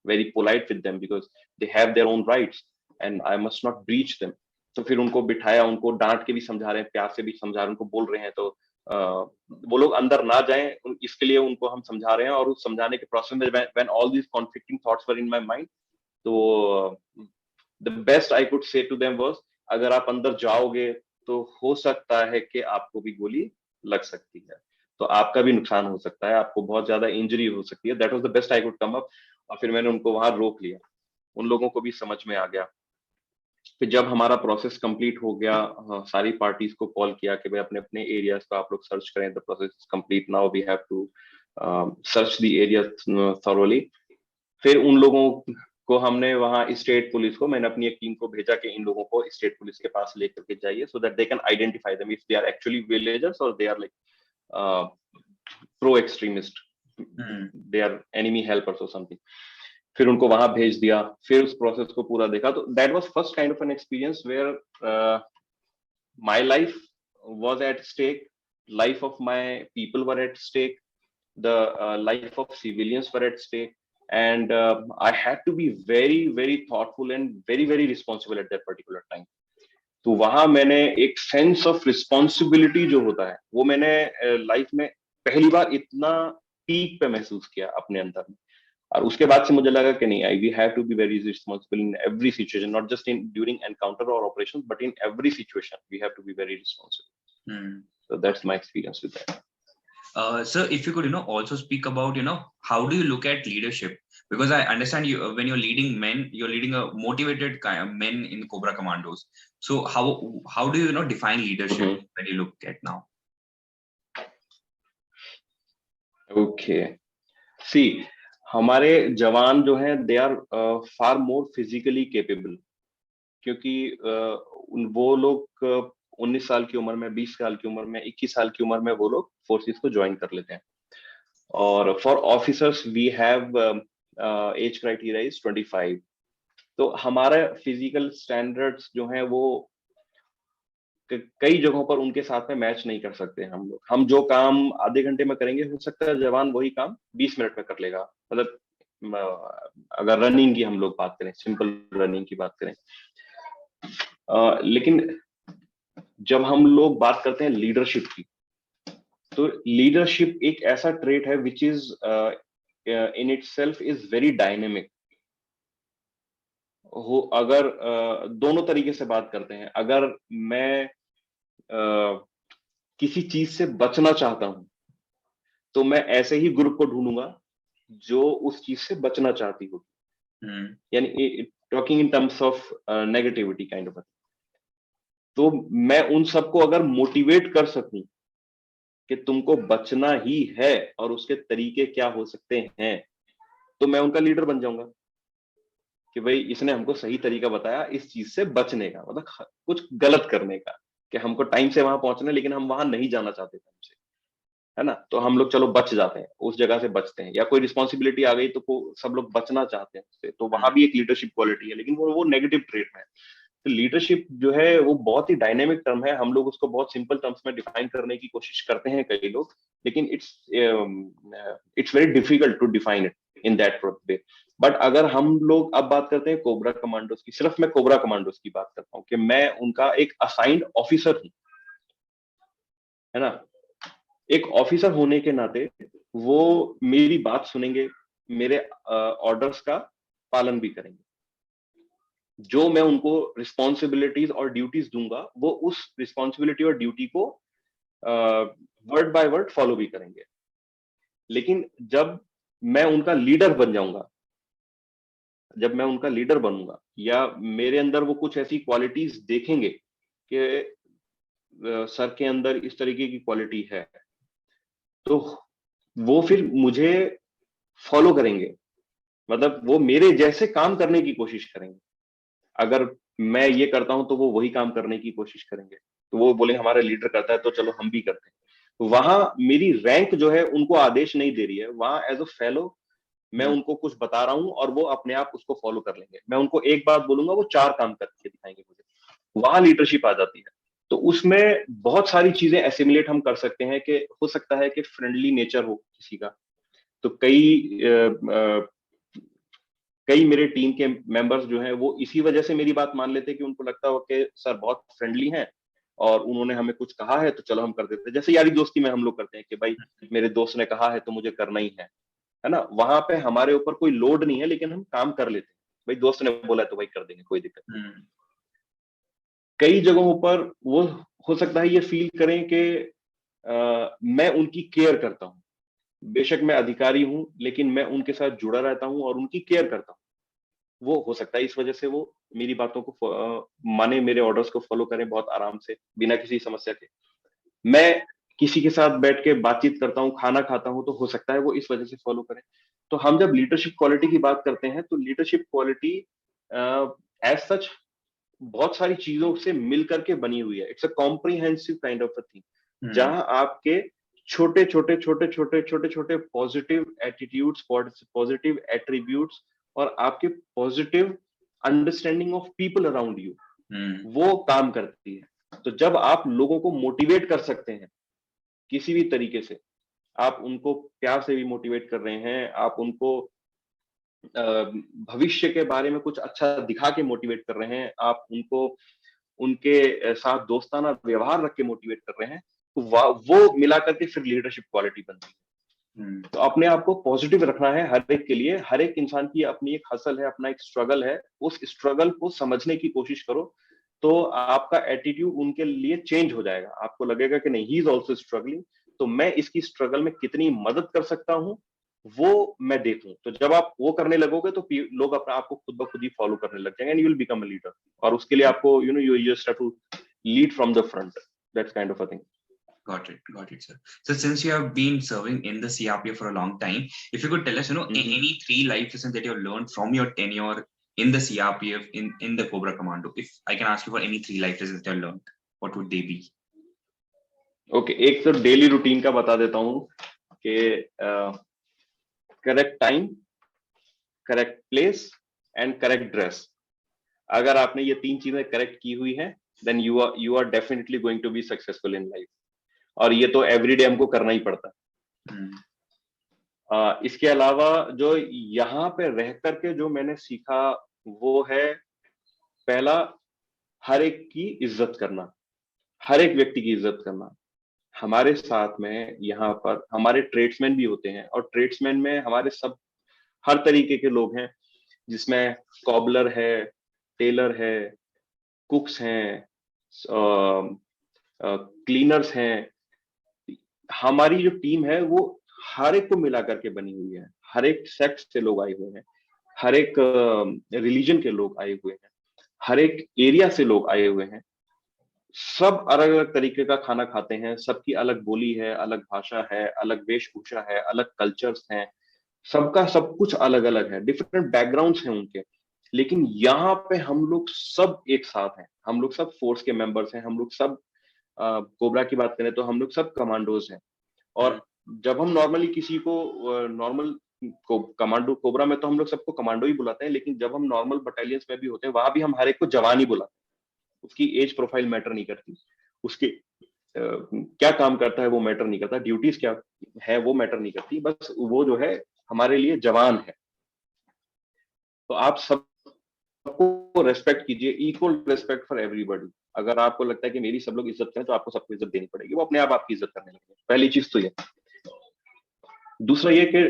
very polite with them because they have their own rights and I must not breach them. तो फिर उनको बिठाया, उनको डांट के भी समझा रहे हैं, प्यार से भी समझा रहे हैं, उनको बोल रहे हैं तो वो लोग अंदर ना जाएं, इसके लिए उनको हम समझा रहे हैं. और उस समझाने के प्रोसेस में when all these conflicting thoughts were in my mind, तो the best I could say to them was, अगर आप अंदर जाओगे तो हो सकता है कि आपको भी गोली लग सकती है, तो आपका भी नुकसान हो सकता है, आपको बहुत ज्यादा इंजरी हो सकती है. That was the best I could come up. और फिर मैंने उनको वहां रोक लिया. उन लोगों को भी समझ में आ गया. फिर जब हमारा प्रोसेस कंप्लीट हो गया, सारी पार्टीज को कॉल किया कि भाई अपने अपने एरियाज को आप लोग सर्च करें, the process is complete now, we have to search the area thoroughly. फिर उन लोगों को हमने वहां स्टेट पुलिस को, मैंने अपनी एक टीम को भेजा कि इन लोगों को स्टेट पुलिस के पास लेकर के जाइए, so that they can identify them if they are actually villagers और they are like pro extremist, they are enemy helpers और समथिंग. फिर उनको वहां भेज दिया. फिर उस प्रोसेस को पूरा देखा. तो that was first kind of an experience where my life was at stake, life of my people were at stake, the life of civilians were at stake, and I had to be very very thoughtful and very very responsible at that particular time. तो वहां मैंने एक sense of responsibility जो होता है वो मैंने life में पहली बार इतना पीक पे महसूस किया अपने अंदर में। और उसके बाद से मुझे लगा कि नहीं, I we have to be very responsible in every situation, not just in during encounter और operation, but in every situation we have to be very responsible. So that's my experience with that. Sir, if you could, also speak about, how do you look at leadership? Because I understand you, when you're leading men, you're leading a motivated kind of men in CoBRA Commandos. So how do you, define leadership when you look at now? Okay. See, हमारे जवान जो हैं they are far more physically capable, क्योंकि वो लोग 19 साल की उम्र में, 20 साल की उम्र में, 21 साल की उम्र में वो लोग फोर्सेस को ज्वाइन कर लेते हैं। और for officers we have age criteria is 25। तो हमारा फिजिकल स्टैंडर्ड्स जो हैं वो कई जगहों पर उनके साथ में मैच नहीं कर सकते हम लोग। हम जो काम आधे घंटे में करेंगे, हो सकता है जवान वही काम 20 मिनट में कर लेगा। मतलब अगर रनिंग की हम लोग बात करें, सिंपल रनिंग की बात करें, लेकिन जब हम लोग बात करते हैं लीडरशिप की, तो लीडरशिप एक ऐसा ट्रेट है which is in itself is very dynamic. हो अगर दोनों तरीके से बात करते हैं, अगर मैं किसी चीज से बचना चाहता हूं तो मैं ऐसे ही ग्रुप को ढूंढूंगा जो उस चीज से बचना चाहती हो, यानी talking in terms of negativity kind of. तो मैं उन सबको अगर मोटिवेट कर सकूं कि तुमको बचना ही है और उसके तरीके क्या हो सकते हैं, तो मैं उनका लीडर बन जाऊंगा कि भाई इसने हमको सही तरीका बताया इस चीज से बचने का, मतलब कुछ गलत करने का, कि हमको टाइम से वहां पहुंचना है लेकिन हम वहां नहीं जाना चाहते टाइम से, है ना। तो हम लोग चलो बच जाते हैं, उस जगह से बचते हैं, या कोई रिस्पॉन्सिबिलिटी आ गई तो सब लोग बचना चाहते हैं उससे, तो वहां भी एक लीडरशिप क्वालिटी है, लेकिन वो नेगेटिव ट्रेट है। तो लीडरशिप जो है वो बहुत ही डायनेमिक टर्म है। हम लोग उसको बहुत सिंपल टर्म्स में डिफाइन करने की कोशिश करते हैं कई लोग, लेकिन it's very difficult to define it in that way. But अगर हम लोग अब बात करते हैं कोबरा कमांडोज की, सिर्फ मैं कोबरा कमांडोज की बात करता हूँ कि मैं उनका एक असाइंड ऑफिसर हूँ, है ना। एक ऑफिसर होने के नाते वो मेरी बात सुनेंगे, मेरे ऑर्डर्स का पालन भी करेंगे। जो मैं उनको रिस्पॉन्सिबिलिटीज और ड्यूटीज दूंगा वो उस रिस्पॉन्सिबिलिटी और ड्यूटी को वर्ड बाय वर्ड फॉलो भी करेंगे। लेकिन जब मैं उनका लीडर बन जाऊंगा, जब मैं उनका लीडर बनूंगा, या मेरे अंदर वो कुछ ऐसी क्वालिटीज देखेंगे कि सर के अंदर इस तरीके की क्वालिटी है, तो वो फिर मुझे फॉलो करेंगे, मतलब वो मेरे जैसे काम करने की कोशिश करेंगे। अगर मैं ये करता हूं तो वो वही काम करने की कोशिश करेंगे, तो वो बोले हमारा लीडर करता है तो चलो हम भी करते हैं। तो वहां मेरी रैंक जो है उनको आदेश नहीं दे रही है, वहां एज अ फेलो मैं उनको कुछ बता रहा हूं और वो अपने आप उसको फॉलो कर लेंगे। मैं उनको एक बात बोलूंगा, वो 4 काम करके दिखाएंगे मुझे, वहां लीडरशिप आ जाती है। तो उसमें बहुत सारी चीजें एसिमुलेट हम कर सकते हैं कि हो सकता है कि फ्रेंडली नेचर हो किसी का, तो कई मेरे टीम के मेंबर्स जो हैं वो इसी वजह से मेरी बात मान लेते हैं कि उनको लगता हो कि सर बहुत फ्रेंडली हैं और उन्होंने हमें कुछ कहा है तो चलो हम कर देते हैं। जैसे यारी दोस्ती में हम लोग करते हैं कि भाई मेरे दोस्त ने कहा है तो मुझे करना ही है ना। वहां पे हमारे ऊपर कोई लोड नहीं है, लेकिन हम काम कर लेते हैं, भाई दोस्त ने बोला है तो भाई कर देंगे, कोई दिक्कत नहीं। कई जगहों पर वो हो सकता है ये फील करें कि मैं उनकी केयर करता हूँ, बेशक मैं अधिकारी हूं लेकिन मैं उनके साथ जुड़ा रहता हूं और उनकी केयर करता हूं। वो हो सकता है इस वजह से वो मेरी बातों को माने, मेरे ऑर्डर्स को फॉलो करें बहुत आराम से बिना किसी समस्या के। मैं किसी के साथ बैठ के बातचीत करता हूँ, खाना खाता हूँ, तो हो सकता है वो इस वजह से फॉलो करें। तो हम जब लीडरशिप क्वालिटी की बात करते हैं तो लीडरशिप क्वालिटी एज सच बहुत सारी चीजों से मिलकर के बनी हुई है। It's a comprehensive kind of a thing, जहां आपके छोटे छोटे छोटे छोटे छोटे छोटे पॉजिटिव एटीट्यूड्स, पॉजिटिव एट्रीब्यूट्स और आपके positive understanding of people around you वो काम करती है। तो जब आप लोगों को मोटिवेट कर सकते हैं किसी भी तरीके से, आप उनको प्यार से भी मोटिवेट कर रहे हैं, आप उनको भविष्य के बारे में कुछ अच्छा दिखा के मोटिवेट कर रहे हैं, आप उनको उनके साथ दोस्ताना व्यवहार रख के मोटिवेट कर रहे हैं, तो वो मिला करके फिर लीडरशिप क्वालिटी बनती है। तो अपने आप को पॉजिटिव रखना है हर एक के लिए। हर एक इंसान की अपनी एक हसल है, अपना एक स्ट्रगल है, उस स्ट्रगल को समझने की कोशिश करो, तो आपका एटीट्यूड उनके लिए चेंज हो जाएगा। आपको लगेगा कि नहीं, ही इज ऑल्सो स्ट्रगलिंग, तो मैं इसकी स्ट्रगल में कितनी मदद कर सकता हूँ वो मैं देखूं। तो जब आप वो करने लगोगे तो लोग अपने आप को खुद ब खुद ही फॉलो करने लग जाएंगे, and you will become a leader. और उसके लिए आपको you just have to lead from the front, that's kind of a thing. Got it, sir. So since you have been serving in the CRPF for a long time, if you could tell us, any 3 life lessons that you have learned from your tenure in the CRPF, in the CoBRA Commando. If I can ask you for any 3 life lessons that you have learned, what would they be? Okay, एक तो daily routine का बता देता हूँ कि correct time, correct place and correct dress. अगर आपने ये 3 चीजें करेक्ट की हुई हैं, then you are definitely going to be successful in life. और ये तो एवरीडे हमको करना ही पड़ता है। इसके अलावा जो यहाँ पे रह करके जो मैंने सीखा वो है, पहला, हर एक की इज्जत करना, हर एक व्यक्ति की इज्जत करना। हमारे साथ में यहाँ पर हमारे ट्रेड्समैन भी होते हैं, और ट्रेड्समैन में हमारे सब हर तरीके के लोग हैं, जिसमें कॉबलर है, टेलर है, कुक्स हैं, क्लीनर्स हैं। हमारी जो टीम है वो हर एक को मिला करके बनी हुई है। हर एक सेक्स से लोग आए हुए हैं, हर एक रिलीजन के लोग आए हुए हैं, हर एक एरिया से लोग आए हुए हैं। सब अलग अलग तरीके का खाना खाते हैं, सबकी अलग बोली है, अलग भाषा है, अलग वेशभूषा है, अलग कल्चर्स हैं, सबका सब कुछ अलग अलग है, डिफरेंट बैकग्राउंड्स हैं उनके। लेकिन यहाँ पे हम लोग सब एक साथ हैं, हम लोग सब फोर्स के मेंबर्स हैं, हम लोग सब कोबरा की बात करें तो हम लोग सब कमांडोज हैं। और जब हम नॉर्मली किसी को नॉर्मल कमांडो, कोबरा में तो हम लोग सबको कमांडो ही बुलाते हैं, लेकिन जब हम नॉर्मल बटालियंस में भी होते हैं वहां भी हम हर एक को जवान ही बुलाते हैं। उसकी एज प्रोफाइल मैटर नहीं करती, उसके क्या काम करता है वो मैटर नहीं करता, ड्यूटीज क्या है वो मैटर नहीं करती, बस वो जो है हमारे लिए जवान है। तो आप सबको रेस्पेक्ट कीजिए, इक्वल रेस्पेक्ट फॉर एवरीबॉडी। अगर आपको लगता है कि मेरी सब लोग इज्जत करें तो आपको सबको इज्जत देनी पड़ेगी, वो अपने आप आपकी इज्जत करने लगेंगे। पहली चीज तो ये। दूसरा ये कि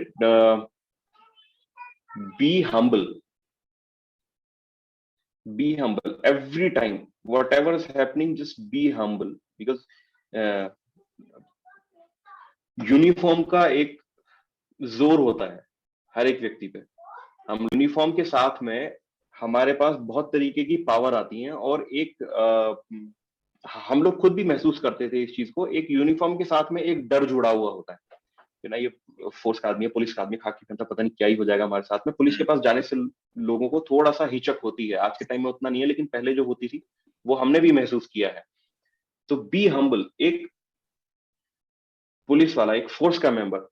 be humble every time, what ever is happening, just be humble, because uniform का एक जोर होता है हर एक व्यक्ति पे। हम यूनिफॉर्म के साथ में हमारे पास बहुत तरीके की पावर आती हैं, और एक हम लोग खुद भी महसूस करते थे इस चीज को, एक यूनिफॉर्म के साथ में एक डर जुड़ा हुआ होता है कि ना, ये फोर्स का आदमी है, पुलिस का आदमी, खाकी पहनता, पता नहीं क्या ही हो जाएगा हमारे साथ में। पुलिस के पास जाने से लोगों को थोड़ा सा हिचक होती है, आज के टाइम में उतना नहीं है, लेकिन पहले जो होती थी वो हमने भी महसूस किया है। तो बी हम्बल, एक पुलिस वाला, एक फोर्स का मेंबर,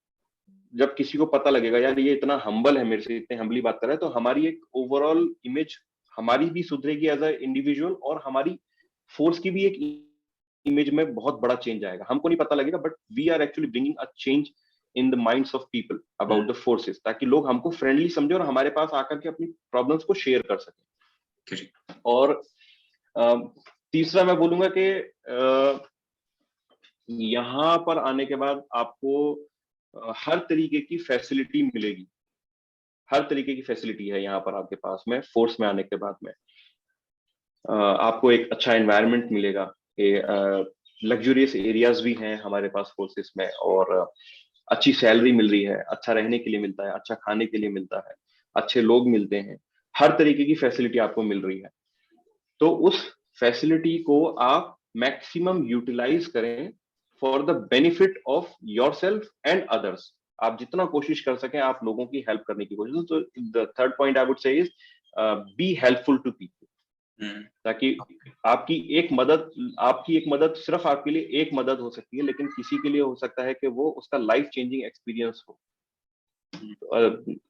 जब किसी को पता लगेगा यार ये इतना हम्बल है, मेरे से इतने हम्बली बात कर रहा है, तो हमारी एक ओवरऑल इमेज हमारी भी सुधरेगी एज अ इंडिविजुअल, और हमारी फोर्स की भी एक इमेज में बहुत बड़ा चेंज आएगा। हमको नहीं पता लगेगा, but we are actually bringing a change in the minds of people about the forces, ताकि लोग हमको फ्रेंडली समझे और हमारे पास आकर के अपनी प्रॉब्लम्स को शेयर कर सके। और तीसरा मैं बोलूंगा कि यहाँ पर आने के बाद आपको हर तरीके की फैसिलिटी मिलेगी, हर तरीके की फैसिलिटी है यहाँ पर आपके पास में। फोर्स में आने के बाद में आपको एक अच्छा एनवायरनमेंट मिलेगा, लग्जूरियस एरियाज भी हैं हमारे पास फोर्सेस में, और अच्छी सैलरी मिल रही है, अच्छा रहने के लिए मिलता है, अच्छा खाने के लिए मिलता है, अच्छे लोग मिलते हैं, हर तरीके की फैसिलिटी आपको मिल रही है। तो उस फैसिलिटी को आप मैक्सिमम यूटिलाइज करें for the benefit of your self and others. आप जितना कोशिश कर सकें आप लोगों की हेल्प करने की कोशिश। तो the third point I would say is be helpful to people, ताकि आपकी एक मदद सिर्फ आपके लिए एक मदद हो सकती है, लेकिन किसी के लिए हो सकता है कि वो उसका लाइफ चेंजिंग एक्सपीरियंस हो।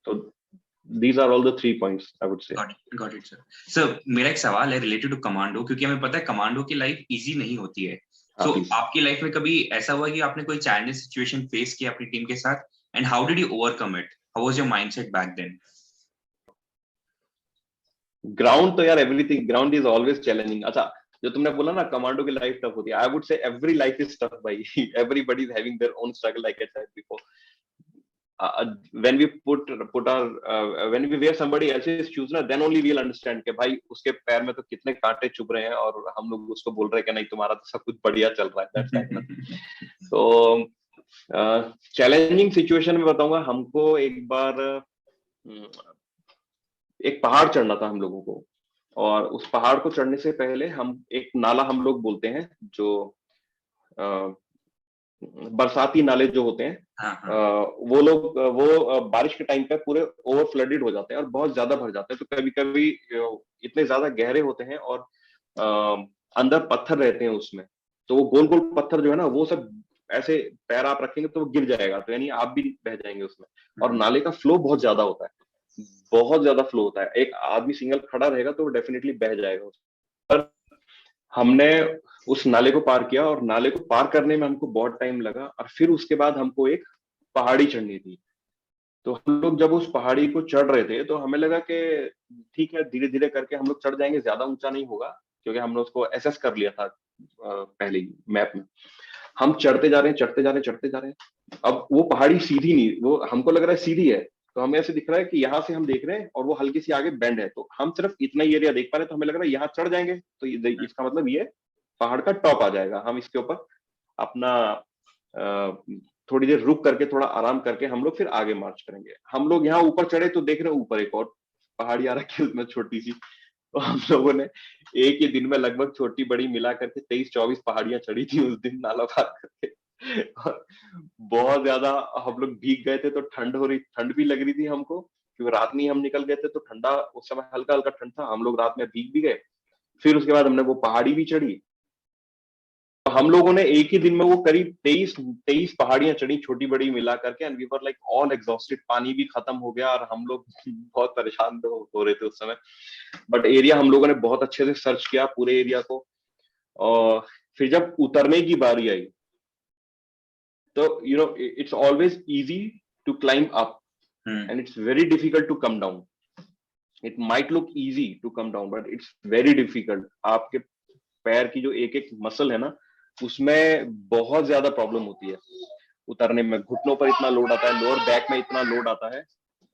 तो these are all the 3 points I would say. Got it, sir. So मेरा एक सवाल है रिलेटेड टू कमांडो, क्योंकि हमें पता है कमांडो की लाइफ इजी नहीं होती है. So आपकी लाइफ में कभी ऐसा हुआ कि आपने कोई चैलेंजिंग सिचुएशन फेस किया अपनी टीम के साथ, and how did you overcome it? How was your mindset back then? Ground तो यार everything, ground is always challenging. अच्छा, जो तुमने बोला ना कमांडो की लाइफ टफ होती है, I would say every life is tough भाई. Everybody is having their own struggle like I said before. when we put our when we wear somebody else's shoes na, then only we'll understand कि भाई उसके पैर में तो कितने कांटे चुभ रहे हैं और हम लोग उसको बोल रहे हैं कि नहीं तुम्हारा तो सब कुछ बढ़िया चल रहा है. That's kind of. तो चैलेंजिंग सिचुएशन में बताऊंगा, हमको एक बार एक पहाड़ चढ़ना था हम लोगों को, और उस पहाड़ को चढ़ने से पहले हम एक नाला हम लोग बोलते हैं जो बरसाती नाले जो होते हैं, वो लोग वो बारिश के टाइम पे पूरे ओवर फ्लडेड हो जाते हैं और बहुत ज्यादा भर जाते हैं. तो कभी कभी इतने ज्यादा गहरे होते हैं और अंदर पत्थर रहते हैं उसमें, तो वो गोल गोल पत्थर जो है ना वो सब ऐसे पैर आप रखेंगे तो वो गिर जाएगा, तो यानी आप भी बह जाएंगे उसमें. और नाले का फ्लो बहुत ज्यादा होता है, बहुत ज्यादा फ्लो होता है. एक आदमी सिंगल खड़ा रहेगा तो वो डेफिनेटली बह जाएगा. पर हमने उस नाले को पार किया, और नाले को पार करने में हमको बहुत टाइम लगा, और फिर उसके बाद हमको एक पहाड़ी चढ़नी थी. तो हम लोग जब उस पहाड़ी को चढ़ रहे थे तो हमें लगा कि ठीक है धीरे धीरे करके हम लोग चढ़ जाएंगे, ज्यादा ऊंचा नहीं होगा, क्योंकि हमने उसको एसेस कर लिया था पहले ही मैप में. हम चढ़ते जा रहे हैं, चढ़ते जा रहे हैं, चढ़ते जा रहे हैं. अब वो पहाड़ी सीधी नहीं, वो हमको लग रहा है सीधी है, तो हमें ऐसे दिख रहा है कि यहाँ से हम देख रहे हैं और वो हल्की सी आगे बेंड है, तो हम सिर्फ इतना ही एरिया देख पा रहे हैं. तो हमें लग रहा है यहाँ चढ़ जाएंगे तो इसका मतलब ये पहाड़ का टॉप आ जाएगा, हम इसके ऊपर अपना थोड़ी देर रुक करके थोड़ा आराम करके हम लोग फिर आगे मार्च करेंगे. हम लोग यहाँ ऊपर चढ़े तो देख रहे हैं ऊपर एक और पहाड़ी आ रखी है उसमें छोटी सी. तो हम लोगों ने एक ही दिन में लगभग छोटी बड़ी मिला करके 23-24 पहाड़ियां चढ़ी थी उस दिन नाला पार करके. और बहुत ज्यादा हम लोग भीग गए थे, तो ठंड भी लग रही थी हमको, क्योंकि रात में हम निकल गए थे तो ठंडा उस समय हल्का हल्का ठंड था. हम लोग रात में भीग भी गए. फिर उसके बाद हमने वो पहाड़ी भी चढ़ी. तो हम लोगों ने एक ही दिन में वो करीब 23 पहाड़ियां चढ़ी छोटी बड़ी मिला करके, and we were like all exhausted. पानी भी खत्म हो गया और हम लोग बहुत परेशान हो रहे थे उस समय. बट एरिया हम लोगों ने बहुत अच्छे से सर्च किया पूरे एरिया को. और फिर जब उतरने की बारी आई तो you know it's always easy to climb up and it's very difficult to come down. It might look easy to come down but it's very difficult. आपके पैर की जो एक एक मसल है ना उसमें बहुत ज्यादा प्रॉब्लम होती है उतरने में. घुटनों पर इतना लोड आता है, लोअर बैक में इतना लोड आता है.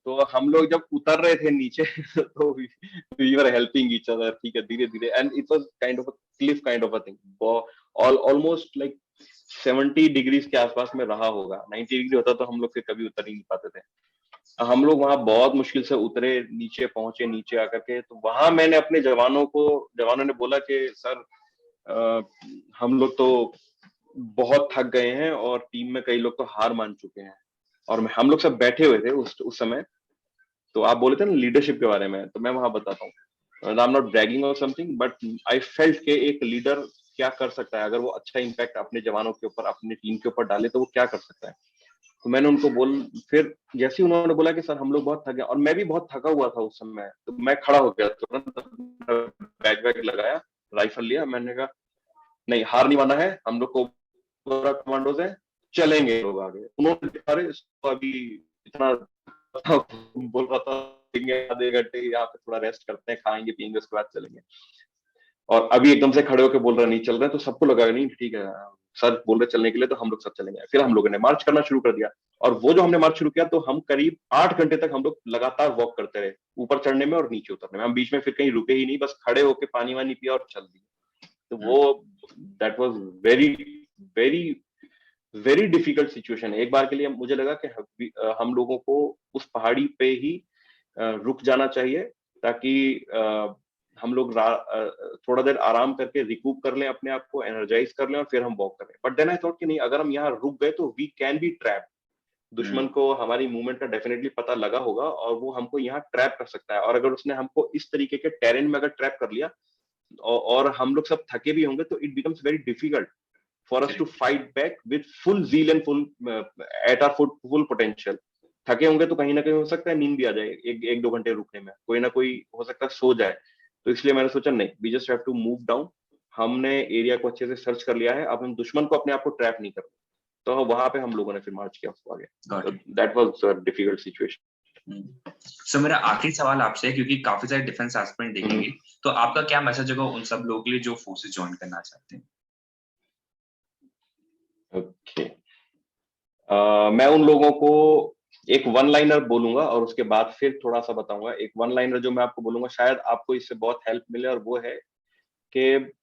तो हम लोग जब उतर रहे थे नीचे तो we were helping each other, ठीक है, धीरे धीरे. And it was kind of a cliff kind of a thing, almost like 70 degrees के आसपास में रहा होगा. 90 डिग्री होता तो हम लोग फिर कभी उतर ही नहीं पाते थे. हम लोग वहां बहुत मुश्किल से उतरे, नीचे पहुंचे. नीचे आकर के तो वहां मैंने अपने जवानों ने बोला कि सर हम लोग तो बहुत थक गए हैं और टीम में कई लोग तो हार मान चुके हैं. और हम लोग सब बैठे हुए थे उस समय. तो आप बोले थे ना लीडरशिप के बारे में, तो मैं वहां बताता हूँ. आई एम नॉट ब्रैगिंग और समथिंग, बट आई फेल्ट के एक लीडर क्या कर सकता है अगर वो अच्छा इम्पैक्ट अपने जवानों के ऊपर, अपनी टीम के ऊपर डाले, तो वो क्या कर सकता है. तो मैंने उनको फिर जैसे ही उन्होंने बोला कि सर हम लोग बहुत थक गए, और मैं भी बहुत थका हुआ था उस समय, तो मैं खड़ा हो गया तुरंत, बैग लगाया, राइफल लिया. मैंने कहा नहीं, हार नहीं माना है, हम लोग कोबरा कमांडोज हैं, चलेंगे लोग आगे. उन्होंने अरे अभी इतना बोल रहा था आधे घंटे यहाँ पे थोड़ा रेस्ट करते हैं, खाएंगे पियेंगे, उसके बाद चलेंगे. और अभी एकदम से खड़े होकर बोल रहे नहीं चल रहे, तो सबको लगा नहीं ठीक है सर बोल रहे चलने के लिए, तो हम लोग सब चलेंगे. फिर हम लोगों ने मार्च करना शुरू कर दिया. और वो जो हमने मार्च शुरू किया तो हम करीब 8 घंटे तक हम लोग लगातार वॉक करते रहे, ऊपर चढ़ने में और नीचे उतरने में. हम बीच में फिर कहीं रुके ही नहीं, बस खड़े होके पानी वानी पिया और चल दिए. तो वो that was very very very difficult situation. एक बार के लिए मुझे लगा कि हम लोगों को उस पहाड़ी पे ही रुक जाना चाहिए, ताकि हम लोग थोड़ा देर आराम करके रिकूप कर लें, अपने आप को एनर्जाइज कर लें, और फिर हम वॉक करें. बट देन आई थॉट कि नहीं, अगर हम यहाँ रुक गए तो वी कैन बी ट्रैप. दुश्मन को हमारी मूवमेंट का डेफिनेटली पता लगा होगा और वो हमको यहाँ ट्रैप कर सकता है. और अगर उसने हमको इस तरीके के टेरेन में अगर ट्रैप कर लिया और हम लोग सब थके भी होंगे, तो it becomes very difficult for us to fight back with full zeal and full at our full potential. थके होंगे तो कहीं ना कहीं हो सकता है नींद भी आ जाए, एक दो घंटे रुकने में कोई ना कोई हो सकता है सो जाए। तो इसलिए मैंने सोचा नहीं, we just have to move down. हमने एरिया को अच्छे से सर्च कर लिया है, अब हम दुश्मन को अपने आप को ट्रैप नहीं कर। तो वहां पे हम लोगों ने फिर मार्च किया उसको आगे। That was a difficult situation. So मेरा आखिरी सवाल आपसे है, क्योंकि काफी सारे डिफेंस एस्पिरेंट देखेंगे, तो आपका क्या मैसेज होगा उन सब लोगों के लिए जो फोर्सेस ज्वाइन करना चाहते हैं? ओके, मैं उन लोगों को एक वन लाइनर बोलूंगा और उसके बाद फिर थोड़ा सा बताऊंगा। एक वन लाइनर जो मैं आपको बोलूंगा, शायद आपको इससे बहुत हेल्प मिले, और वो है कि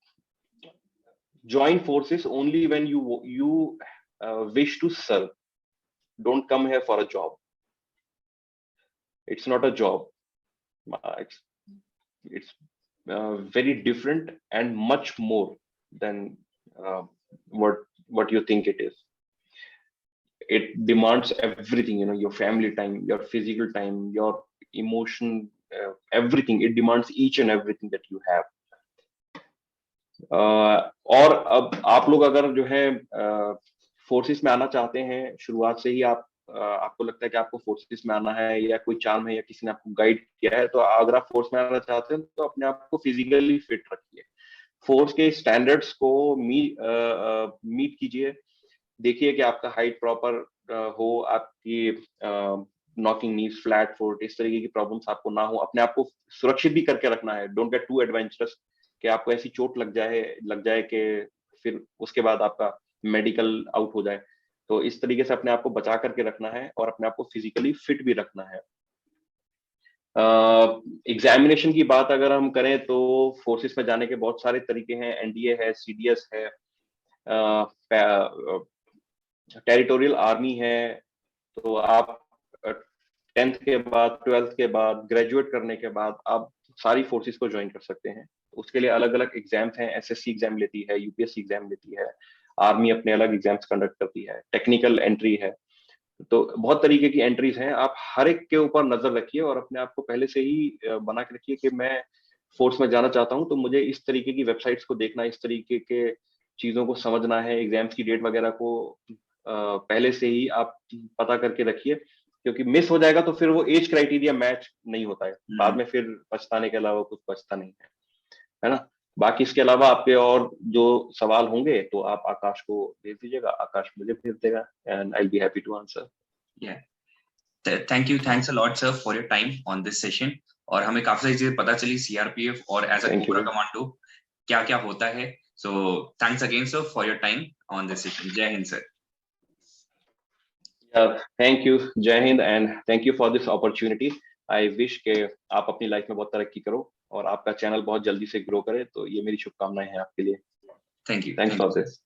join forces only when you wish to serve. Don't come here for a job. It's not a job. It's very different and much more than uh, what you think it is. It demands everything, you know, your family time, your physical time, your emotion, everything. It demands each and everything that you have. और अब आप लोग अगर जो है forces में आना चाहते हैं, शुरुआत से ही आपको लगता है कि आपको फोर्सेस में आना है, या कोई चार्म है या किसी ने आपको गाइड किया है, तो अगर आप फोर्स में आना चाहते हैं तो अपने आप को फिजिकली फिट रखिए, फोर्स के स्टैंडर्ड्स को मीट कीजिए। देखिए कि आपका हाइट प्रॉपर हो, आपकी नॉकिंग नीज, फ्लैट फुट, इस तरीके की प्रॉब्लम्स आपको ना हो। अपने आप को सुरक्षित भी करके रखना है। डोंट गेट टू एडवेंचरस कि आपको ऐसी चोट लग जाए कि फिर उसके बाद आपका मेडिकल आउट हो जाए। तो इस तरीके से अपने आप को बचा करके रखना है और अपने आप को फिजिकली फिट भी रखना है। एग्जामिनेशन की बात अगर हम करें तो फोर्सेस में जाने के बहुत सारे तरीके हैं। एनडीए है, सीडीएस है, टेरिटोरियल आर्मी है। तो आप 10th के बाद, 12th के बाद, ग्रेजुएट करने के बाद आप सारी फोर्सेस को ज्वाइन कर सकते हैं। उसके लिए अलग अलग एग्जाम्स हैं। एसएससी एग्जाम लेती है, यूपीएससी एग्जाम लेती है, आर्मी अपने अलग एग्जाम्स कंडक्ट करती है, टेक्निकल एंट्री है। तो बहुत तरीके की एंट्रीज हैं। आप हर एक के ऊपर नजर रखिए और अपने आप को पहले से ही बना के रखिए कि मैं फोर्स में जाना चाहता हूं, तो मुझे इस तरीके की वेबसाइट्स को देखना, इस तरीके के चीजों को समझना है। एग्जाम्स की डेट वगैरह को पहले से ही आप पता करके रखिए, क्योंकि मिस हो जाएगा तो फिर वो एज क्राइटेरिया मैच नहीं होता है, बाद में फिर पछताने के अलावा कुछ बचता नहीं है ना। बाकी इसके अलावा आपके और जो सवाल होंगे तो आप आकाश को भेज दीजिएगा, आकाश मुझे भेज देगा, and I will be happy to answer. Thank you, thanks a lot sir for your time on this session. और हमें काफी सारी चीजें पता चली सीआरपीएफ और एज अ कोबरा कमांडो क्या क्या होता है। So thanks again sir for your time on this session. जय हिंद सर। थैंक यू, जय Hind, and thank you for this opportunity. I wish के आप अपनी लाइफ में बहुत तरक्की करो और आपका चैनल बहुत जल्दी से ग्रो करे, तो ये मेरी शुभकामनाएं हैं आपके लिए। Thank you, thanks for this.